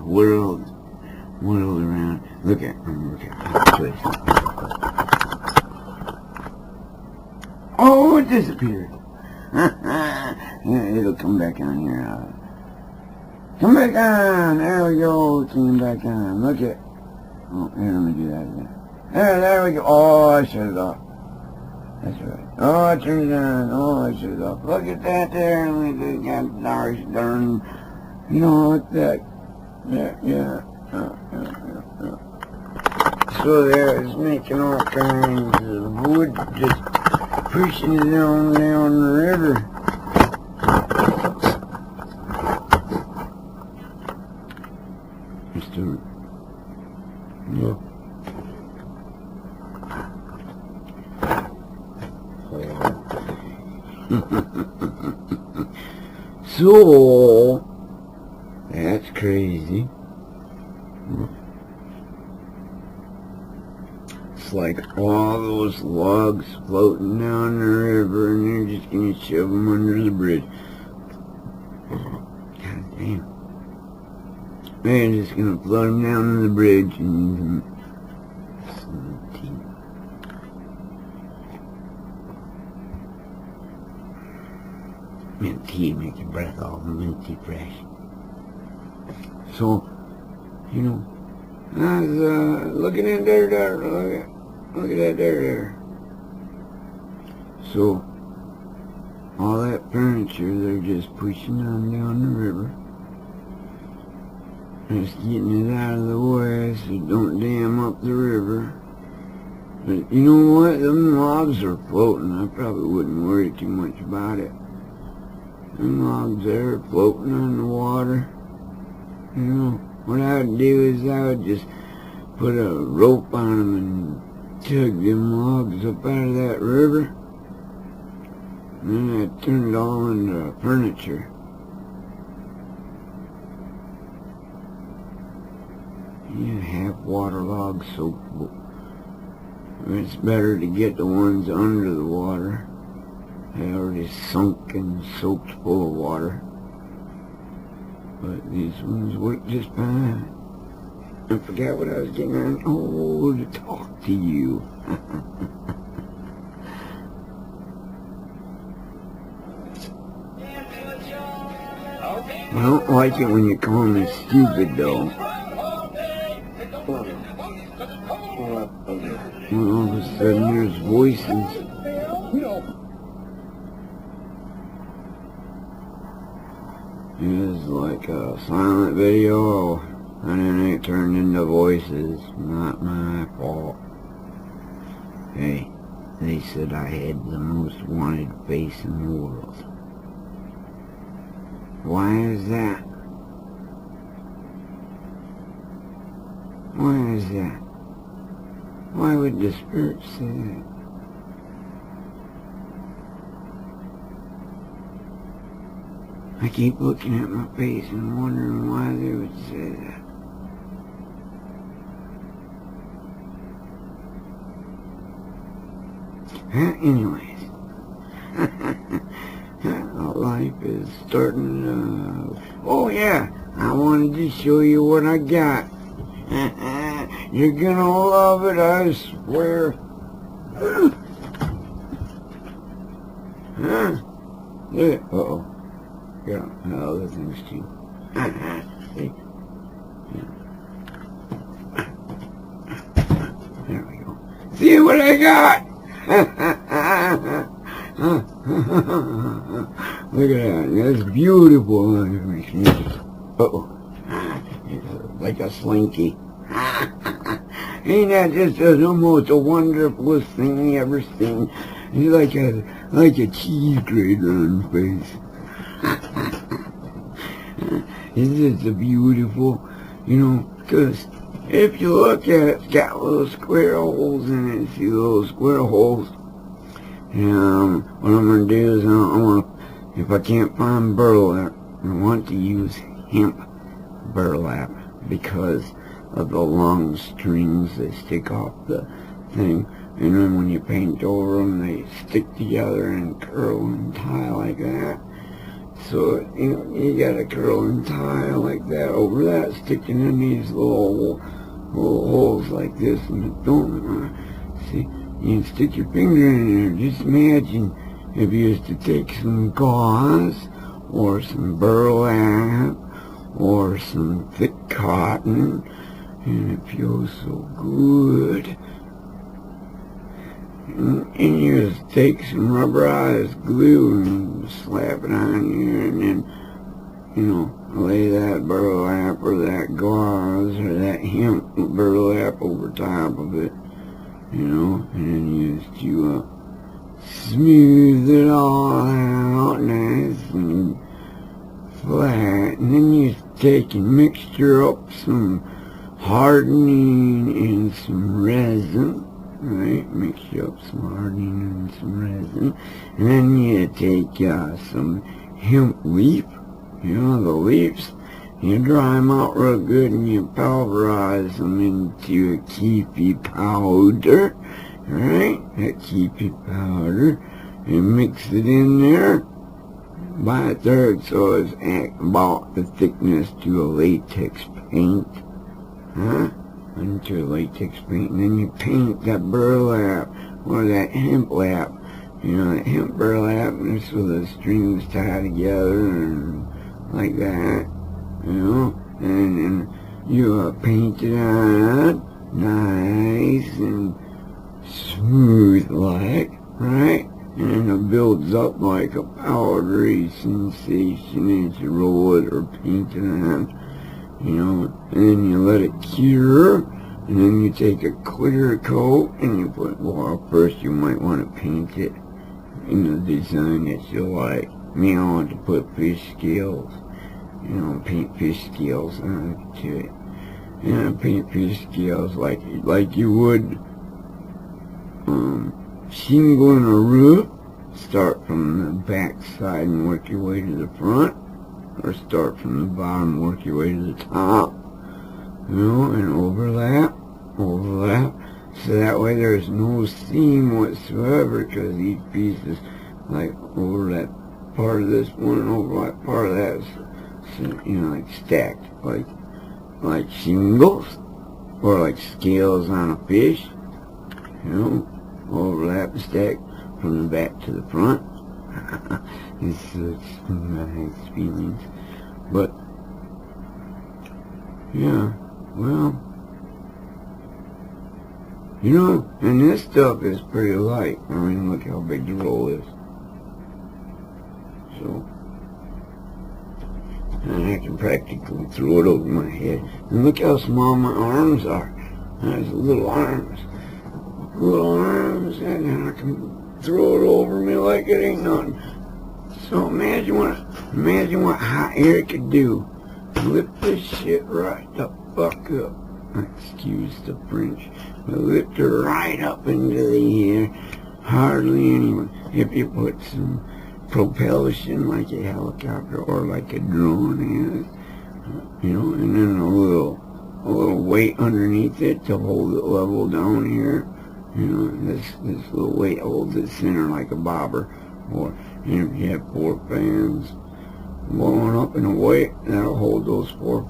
whirled around. Look at. I'll show you something. Oh, it disappeared. It'll come back on here. Come back on. There we go. It came back on. Look at. Oh, here, let me do that again. There we go. Oh, I shut it off. That's right. Oh, I turned it on. Oh, I shut it off. Look at that there. Look at that darn. You know, look at that. Yeah. So there, it's making all kinds of wood, just pushing it down the river. Yeah. So, that's crazy. It's like all those logs floating down the river and they're just going to shove them under the bridge. God damn. They're just going to float them down to the bridge and mint tea, make your breath all minty fresh. So, you know, I was looking at there, look at that there. So, all that furniture, they're just pushing on down the river. Just getting it out of the way so it don't dam up the river. But you know what? Them logs are floating. I probably wouldn't worry too much about it. Them logs there floating on the water. You know, what I would do is I would just put a rope on them and tug them logs up out of that river. And then I'd turn it all into furniture. Yeah, half water logs, so it's better to get the ones under the water. They already sunk and soaked full of water. But these ones work just fine. I forgot what I was getting on. Oh, to talk to you. I don't like it when you call me stupid, though. When all of a sudden there's voices. It's like a silent video, and then it turned into voices. Not my fault. Hey, they said I had the most wanted face in the world. Why is that? Why is that? Why would the spirit say that? I keep looking at my face and wondering why they would say that. Anyways, life is starting to... Oh yeah, I wanted to show you what I got. You're gonna love it, I swear. Uh-oh. Yeah, other things too. See? Yeah. There we go. See what I got? Look at that. That's beautiful. Uh-oh. It's like a slinky. Ain't that just the most wonderful thing you ever seen? It's like a cheese grater on the face. Isn't it beautiful? You know, because if you look at it, it's got little square holes in it. See those square holes? And what I'm going to do is I'm going to, if I can't find burlap, I want to use hemp burlap because of the long strings that stick off the thing. And then when you paint over them, they stick together and curl and tie like that. So, you got a curling tile like that over that, sticking in these little holes like this in the dome. See, you can stick your finger in there. Just imagine if you used to take some gauze or some burlap or some thick cotton, and it feels so good. And you just take some rubberized glue and slap it on here, and then, lay that burlap or that gauze or that hemp burlap over top of it, and then you just smooth it all out nice and flat, and then you take and mixture up some hardening and some resin. Right, mix up some hardening and some resin, and then you take some hemp leaf, the leaves, you dry them out real good, and you pulverize them into a keepy powder, right, a keepy powder, and mix it in there by a third, so it's about the thickness to a latex paint, into a latex paint, and then you paint that burlap or that hemp lap, that hemp burlap, and so the strings tie together and like that, and you paint it on nice and smooth like, right, and it builds up like a powdery sensation as you roll it or paint it on. And then you let it cure, and then you take a clear coat, and you put, well, first you might want to paint it in the design that you like. Me, I want to put fish scales, paint fish scales onto it. And I paint fish scales like you would shingling a roof. Start from the back side and work your way to the front. Or start from the bottom, work your way to the top, and overlap, so that way there's no seam whatsoever, because each piece is like over that part of this one and over that part of that, so, like stacked, like shingles, or like scales on a fish, overlap and stack from the back to the front. It's such nice feelings. But, yeah, well, and this stuff is pretty light. I mean, look how big the roll is. So, and I can practically throw it over my head. And look how small my arms are. There's little arms, and I can throw it over me like it ain't nothing. So imagine what hot air could do. Lift this shit right the fuck up. Excuse the French. But lift it right up into the air. Hardly anyone. If you put some propulsion like a helicopter or like a drone has, and then a little weight underneath it to hold it level down here. This little weight holds it center like a bobber. Or if you have 4 fans blowing up in a weight, that'll hold those 4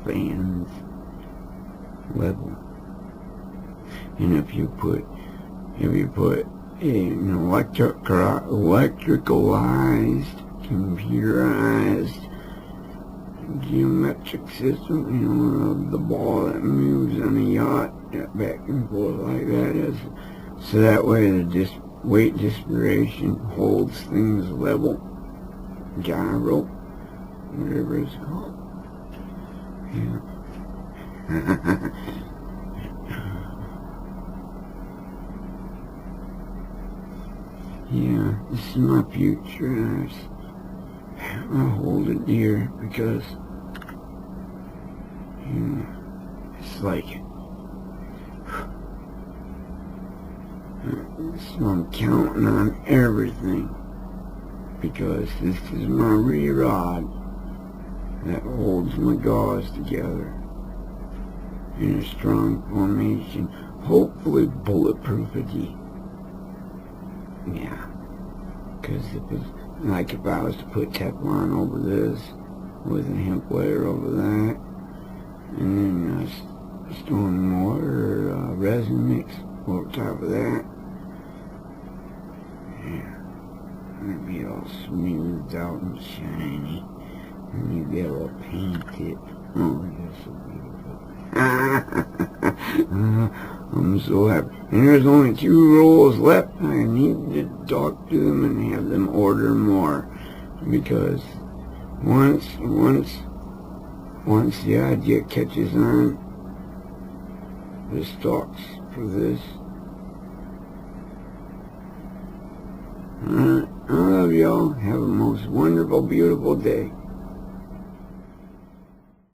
fans level. And if you put an electricalized, computerized geometric system, the ball that moves on a yacht, that back and forth like that is. So that way the weight distribution holds things level, gyro, whatever it's called. Yeah, this is my future, and I hold it dear because it's like, so I'm counting on everything, because this is my re-rod that holds my gauze together in a strong formation, hopefully bulletproofity. Yeah. Because like if I was to put Teflon over this with a hemp layer over that, and then stone water resin mix over top of that, yeah, it'd be all smoothed out and shiny. And you get a paint it. Oh, that's so beautiful. I'm so happy. And there's only 2 rolls left. I need to talk to them and have them order more. Because once the idea catches on, the stalks for this. Alright, I love y'all. Have a most wonderful, beautiful day.